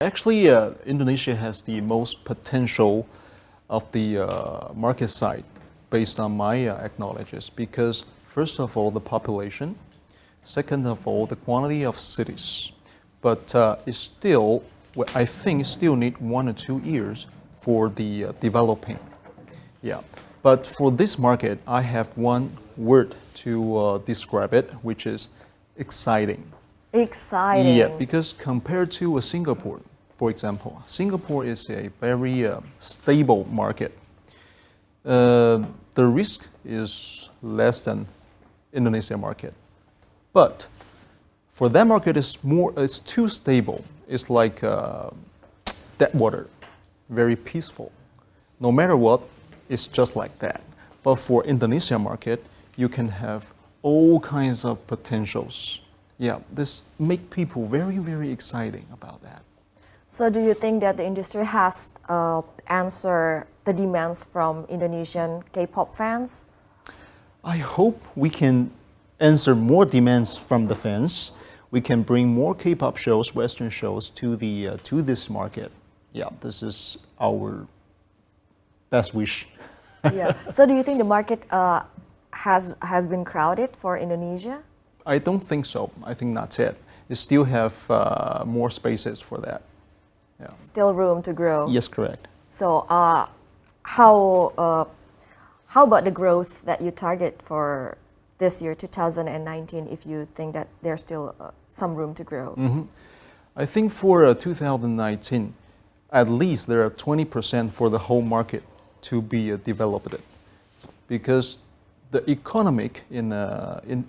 Actually, Indonesia has the most potential of the market side based on my acknowledges because first of all, the population, second of all, the quantity of cities, but it's still, I think, still need 1 or 2 years for the developing. Yeah, but for this market, I have one word to describe it, which is exciting. Exciting. Yeah, because compared to Singapore, for example, Singapore is a very stable market. The risk is less than Indonesia market, but for that market, it's too stable. It's like dead water, very peaceful. No matter what, it's just like that. But for Indonesia market, you can have all kinds of potentials. Yeah, this make people very, very exciting about that. So do you think that the industry has answered the demands from Indonesian K-pop fans? I hope we can answer more demands from the fans. We can bring more K-pop shows, Western shows to this market. Yeah, this is our best wish. Yeah. So do you think the market has been crowded for Indonesia? I don't think so. I think that's it. You still have more spaces for that. Yeah. Still room to grow. Yes, correct. So how about the growth that you target for this year, 2019, if you think that there's still some room to grow? Mm-hmm. I think for 2019, at least there are 20% for the whole market to be developed, because the economic in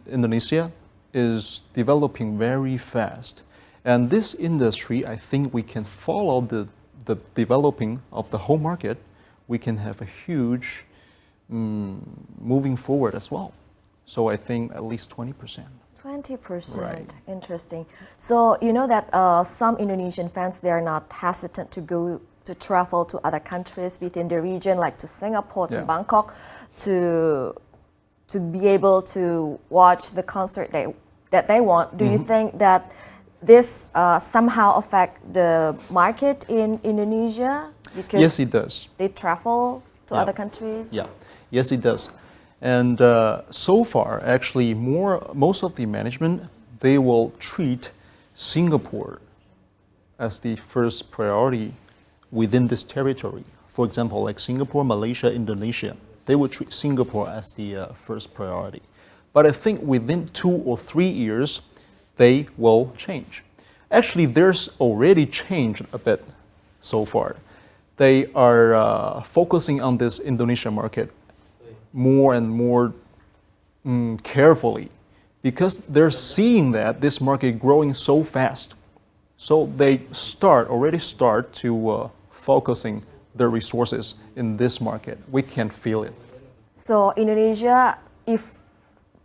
Indonesia is developing very fast. And this industry, I think we can follow the developing of the whole market. We can have a huge moving forward as well. So I think at least 20%. 20%, Right. Interesting. So you know that some Indonesian fans, they are not hesitant to travel to other countries within the region, like to Singapore, to Yeah. Bangkok, to be able to watch the concert that they want. Do you think that this somehow affect the market in Indonesia? Because Yes, it does. they travel to Yeah. other countries? Yeah, yes, it does. And so far, actually, most of the management, they will treat Singapore as the first priority within this territory. For example, like Singapore, Malaysia, Indonesia, they will treat Singapore as the first priority. But I think within 2 or 3 years, they will change. Actually, there's already changed a bit so far. They are focusing on this Indonesia market more and more carefully, because they're seeing that this market growing so fast. So they already start to focusing their resources in this market. We can feel it. So Indonesia, if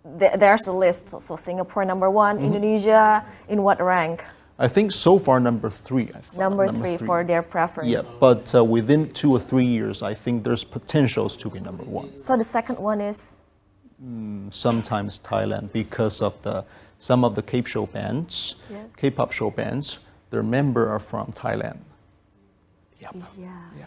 there's a list, so Singapore number 1, Indonesia in what rank? I think so far number 3. Number three for their preference. Yeah, but within 2 or 3 years, I think there's potentials to be number 1. So the second one is? Sometimes Thailand, because of some of the K-pop show bands. Yes. K-pop show bands, their members are from Thailand. Yep. Yeah.